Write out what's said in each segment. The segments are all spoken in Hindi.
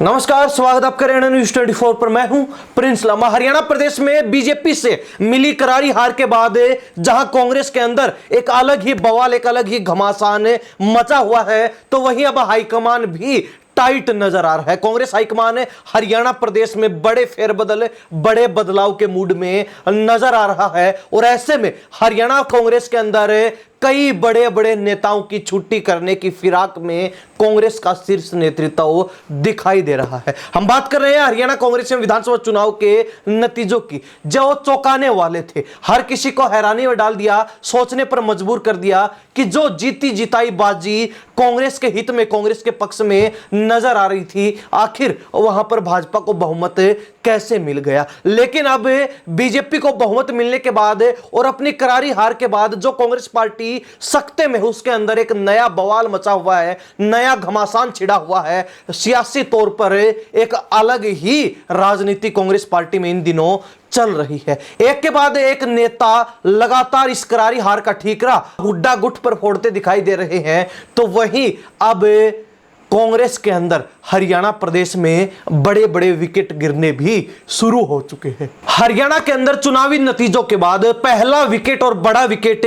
नमस्कार, स्वागत आपका हरियाणा न्यूज 24 पर। मैं हूं प्रिंस लामा। हरियाणा प्रदेश में बीजेपी से मिली करारी हार के बाद जहां कांग्रेस के अंदर एक अलग ही बवाल, एक अलग ही घमासान मचा हुआ है, तो वहीं अब हाईकमान भी टाइट नजर आ रहा है। कांग्रेस हाईकमान हरियाणा प्रदेश में बड़े फेरबदल, बड़े बदलाव के मूड में नजर आ रहा है और ऐसे में हरियाणा कांग्रेस के अंदर कई बड़े बड़े नेताओं की छुट्टी करने की फिराक में कांग्रेस का शीर्ष नेतृत्व दिखाई दे रहा है। हम बात कर रहे हैं हरियाणा कांग्रेस में विधानसभा चुनाव के नतीजों की, जो चौंकाने वाले थे, हर किसी को हैरानी में डाल दिया, सोचने पर मजबूर कर दिया कि जो जीती जिताई बाजी कांग्रेस के हित में, कांग्रेस के पक्ष में नजर आ रही थी, आखिर वहां पर भाजपा को बहुमत कैसे मिल गया। लेकिन अब बीजेपी को बहुमत मिलने के बाद और अपनी करारी हार के बाद जो कांग्रेस पार्टी सख्ते में, उसके अंदर एक नया बवाल मचा हुआ है, नया घमासान छिड़ा हुआ है। सियासी तौर पर एक अलग ही राजनीति कांग्रेस पार्टी में इन दिनों चल रही है। एक के बाद एक नेता लगातार इस करारी हार का ठीकरा हुड्डा गुट पर फोड़ते दिखाई दे रहे हैं, तो वहीं अब कांग्रेस के अंदर हरियाणा प्रदेश में बड़े बड़े विकेट गिरने भी शुरू हो चुके हैं। हरियाणा के अंदर चुनावी नतीजों के बाद पहला विकेट और बड़ा विकेट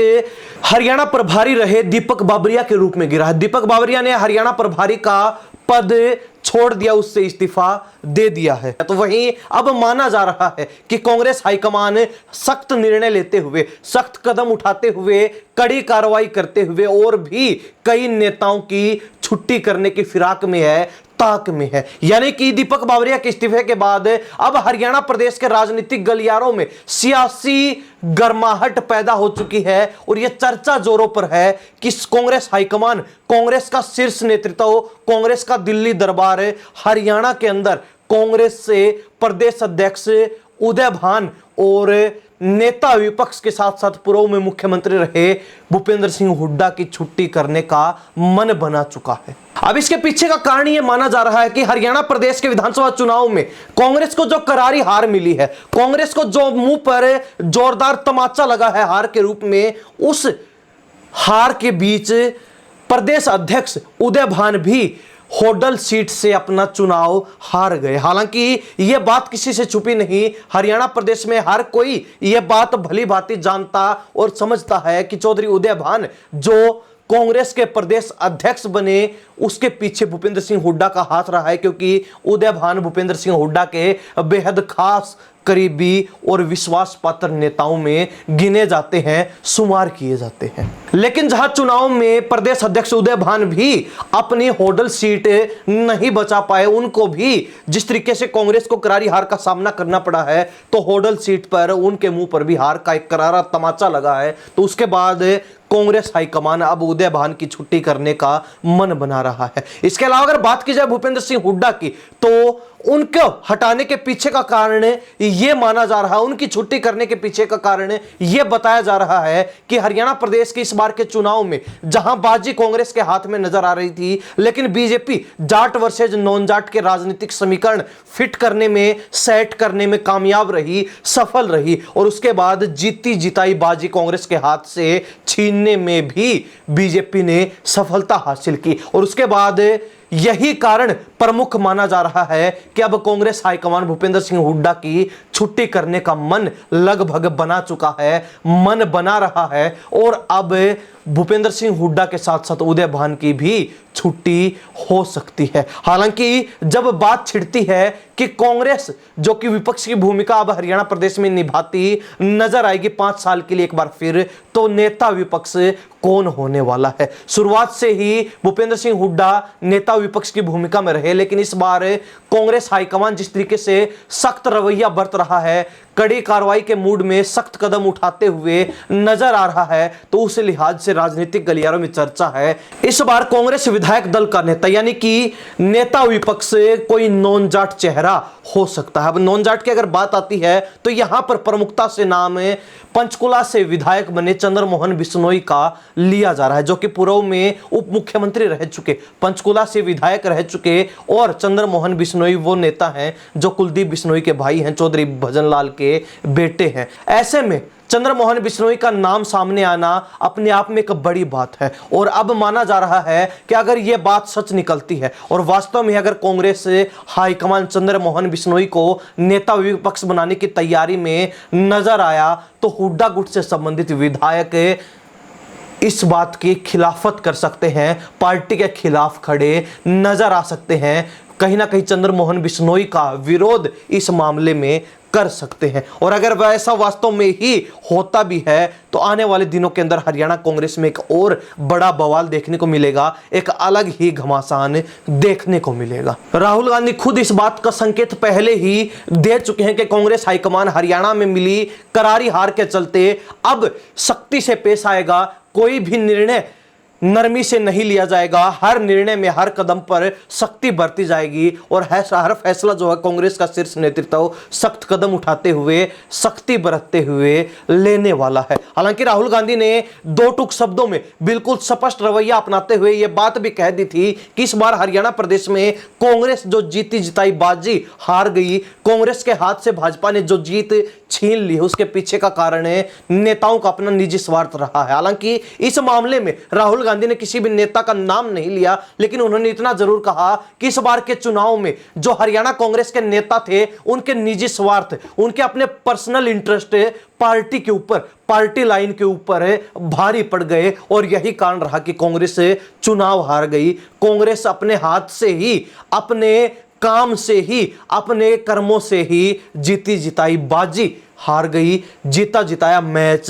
हरियाणा प्रभारी रहे दीपक बाबरिया के रूप में गिरा है। दीपक बाबरिया ने हरियाणा प्रभारी का पद छोड़ दिया, उससे इस्तीफा दे दिया है। तो वहीं अब माना जा रहा है कि कांग्रेस हाईकमान सख्त निर्णय लेते हुए, सख्त कदम उठाते हुए, कड़ी कार्रवाई करते हुए और भी कई नेताओं की छुट्टी करने की फिराक में है, ताक में है। यानी कि दीपक बाबरिया के इस्तीफे के बाद अब हरियाणा प्रदेश के राजनीतिक गलियारों में सियासी गर्माहट पैदा हो चुकी है और यह चर्चा जोरों पर है कि कांग्रेस हाईकमान, कांग्रेस का शीर्ष नेतृत्व, कांग्रेस का दिल्ली दरबार हरियाणा के अंदर कांग्रेस से प्रदेश अध्यक्ष उदय भान और नेता विपक्ष के साथ साथ पूर्व में मुख्यमंत्री रहे भूपेंद्र सिंह हुड्डा की छुट्टी करने का मन बना चुका है। अब इसके पीछे का कारण यह माना जा रहा है कि हरियाणा प्रदेश के विधानसभा चुनाव में कांग्रेस को जो करारी हार मिली है, कांग्रेस को जो मुंह पर जोरदार तमाचा लगा है हार के रूप में, उस हार के बीच प्रदेश अध्यक्ष उदय भान भी होडल सीट से अपना चुनाव हार गए। हालांकि यह बात किसी से छुपी नहीं, हरियाणा प्रदेश में हर कोई यह बात भली भांति जानता और समझता है कि चौधरी उदय भान जो कांग्रेस के प्रदेश अध्यक्ष बने, उसके पीछे भूपेंद्र सिंह हुड्डा का हाथ रहा है, क्योंकि उदय भान भूपेंद्र सिंह हुड्डा के बेहद खास, करीबी और विश्वास पात्र नेताओं में गिने जाते हैं, शुमार किए जाते हैं। लेकिन जहां चुनाव में प्रदेश अध्यक्ष उदय भान भी अपनी होडल सीट नहीं बचा पाए, उनको भी जिस तरीके से कांग्रेस को करारी हार का सामना करना पड़ा है, तो होडल सीट पर उनके मुंह पर भी हार का एक करारा तमाचा लगा है। तो उसके बाद कांग्रेस हाईकमान अब उदय भान की छुट्टी करने का मन बना रहा है। इसके अलावा अगर बात की जाए भूपेंद्र सिंह हुड्डा की, तो उनको हटाने के पीछे का कारण यह माना जा रहा है, उनकी छुट्टी करने के पीछे का कारण यह बताया जा रहा है कि हरियाणा प्रदेश के इस बार के चुनाव में जहां बाजी कांग्रेस के हाथ में नजर आ रही थी, लेकिन BJP Jat versus non Jat के राजनीतिक समीकरण फिट करने में, सेट करने में कामयाब रही, सफल रही और उसके बाद जीती जिताई बाजी कांग्रेस के हाथ से छीनने में भी बीजेपी ने सफलता हासिल की। और उसके बाद यही कारण प्रमुख माना जा रहा है कि अब कांग्रेस हाईकमान भूपेंद्र सिंह हुड्डा की छुट्टी करने का मन लगभग बना चुका है, मन बना रहा है और अब भूपेंद्र सिंह हुड्डा के साथ साथ उदय भान की भी छुट्टी हो सकती है। हालांकि जब बात छिड़ती है कि कांग्रेस जो कि विपक्ष की भूमिका अब हरियाणा प्रदेश में निभाती नजर आएगी 5 साल के लिए एक बार फिर, तो नेता विपक्ष कौन होने वाला है। शुरुआत से ही भूपेंद्र सिंह हुड्डा नेता विपक्ष की भूमिका में रहे, लेकिन इस बार कांग्रेस हाईकमान जिस तरीके से सख्त रवैया बरत रहा है, कड़ी कार्रवाई के मूड में सख्त कदम उठाते हुए नजर आ रहा है, तो उस लिहाज से राजनीतिक गलियारों में चर्चा है इस बार कांग्रेस विधायक दल का नेता, यानी कि नेता विपक्ष कोई नॉन जाट चेहरा हो सकता है। अब नॉन जाट की अगर बात आती है तो यहां पर प्रमुखता से नाम पंचकुला से विधायक बने चंद्रमोहन बिश्नोई का लिया जा रहा है, जो कि पूर्व में उप मुख्यमंत्री रह चुके, पंचकुला से विधायक रह चुके और चंद्रमोहन बिश्नोई वो नेता हैं जो कुलदीप बिश्नोई के भाई हैं, चौधरी भजन लाल के बेटे हैं। ऐसे में चंद्रमोहन बिश्नोई का नाम सामने आना अपने आप में एक बड़ी बात है और अब माना जा रहा है कि अगर यह बात सच निकलती है और वास्तव में अगर कांग्रेस हाईकमान चंद्रमोहन बिश्नोई को नेता विपक्ष बनाने की तैयारी में नजर आया तो हुड्डा गुट से संबंधित विधायक इस बात की खिलाफत कर सकते हैं, पार्टी के खिलाफ खड़े नजर आ सकते हैं, कहीं ना कहीं चंद्रमोहन बिश्नोई का विरोध इस मामले में कर सकते हैं। और अगर वैसा वास्तव में ही होता भी है तो आने वाले दिनों के अंदर हरियाणा कांग्रेस में एक और बड़ा बवाल देखने को मिलेगा, एक अलग ही घमासान देखने को मिलेगा। राहुल गांधी खुद इस बात का संकेत पहले ही दे चुके हैं कि कांग्रेस हाईकमान हरियाणा में मिली करारी हार के चलते अब सख्ती से पेश आएगा, कोई भी निर्णय नरमी से नहीं लिया जाएगा, हर निर्णय में हर कदम पर सख्ती बरती जाएगी और हर फैसला जो है कांग्रेस का शीर्ष नेतृत्व सख्त कदम उठाते हुए, सख्ती बरतते हुए लेने वाला है। हालांकि राहुल गांधी ने दो टूक शब्दों में बिल्कुल स्पष्ट रवैया अपनाते हुए यह बात भी कह दी थी कि इस बार हरियाणा प्रदेश में कांग्रेस जो जीती जिताई बाजी हार गई, कांग्रेस के हाथ से भाजपा ने जो जीत छीन ली, उसके पीछे का कारण नेताओं का अपना निजी स्वार्थ रहा है। हालांकि इस मामले में राहुल गांधी ने किसी भी नेता का नाम नहीं लिया, लेकिन उन्होंने इतना जरूर कहा कि इस बार के चुनाव में जो हरियाणा कांग्रेस के नेता थे उनके निजी स्वार्थ, उनके अपने पर्सनल इंटरेस्ट पार्टी के ऊपर, पार्टी लाइन के ऊपर भारी पड़ गए और यही कारण रहा कि कांग्रेस चुनाव हार गई। कांग्रेस अपने हाथ से ही, अपने काम से ही, अपने कर्मों से ही जीती जिताई बाजी हार गई, जीता जिताया मैच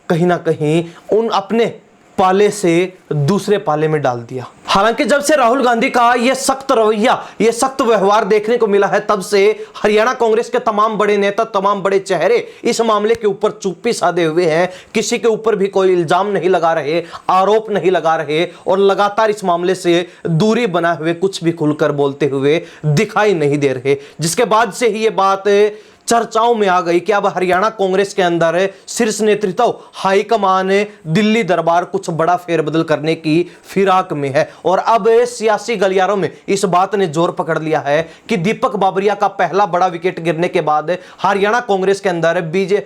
कहीं ना कहीं उन अपने पाले से दूसरे पाले में डाल दिया। हालांकि जब से राहुल गांधी का यह सख्त रवैया, यह सख्त व्यवहार देखने को मिला है, तब से हरियाणा कांग्रेस के तमाम बड़े नेता, तमाम बड़े चेहरे इस मामले के ऊपर चुप्पी साधे हुए हैं, किसी के ऊपर भी कोई इल्जाम नहीं लगा रहे, आरोप नहीं लगा रहे और लगातार इस मामले से दूरी बनाए हुए, कुछ भी खुलकर बोलते हुए दिखाई नहीं दे रहे। जिसके बाद से ही यह बात चर्चाओं में आ गई कि अब हरियाणा कांग्रेस के अंदर शीर्ष नेतृत्व, हाईकमान, दिल्ली दरबार कुछ बड़ा फेरबदल करने की फिराक में है। और अब सियासी गलियारों में इस बात ने जोर पकड़ लिया है कि दीपक बाबरिया का पहला बड़ा विकेट गिरने के बाद हरियाणा कांग्रेस के अंदर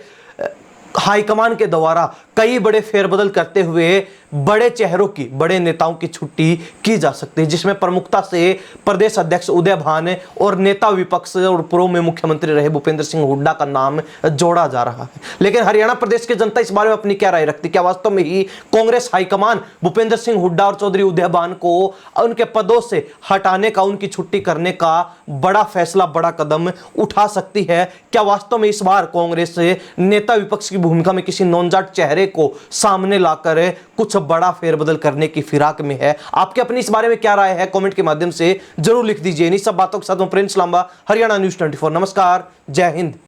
हाईकमान के द्वारा कई बड़े फेरबदल करते हुए बड़े चेहरों की, बड़े नेताओं की छुट्टी की जा सकती है, जिसमें प्रमुखता से प्रदेश अध्यक्ष उदय भान और नेता विपक्ष और पूर्व में मुख्यमंत्री रहे भूपेंद्र सिंह हुड्डा का नाम जोड़ा जा रहा है। लेकिन हरियाणा प्रदेश की जनता इस बारे में अपनी क्या राय रखती? क्या वास्तव में ही कांग्रेस हाईकमान भूपेंद्र सिंह हुड्डा और चौधरी उदय भान को उनके पदों से हटाने का, उनकी छुट्टी करने का बड़ा फैसला, बड़ा कदम उठा सकती है? क्या वास्तव में इस बार कांग्रेस नेता विपक्ष की भूमिका में किसी नौनजाट चेहरे को सामने लाकर कुछ बड़ा फेरबदल करने की फिराक में है? आपके अपनी इस बारे में क्या राय है? कमेंट के माध्यम से जरूर लिख दीजिए। इन सब बातों के साथ मैं प्रिंस लांबा, हरियाणा न्यूज़ 24। नमस्कार, जय हिंद।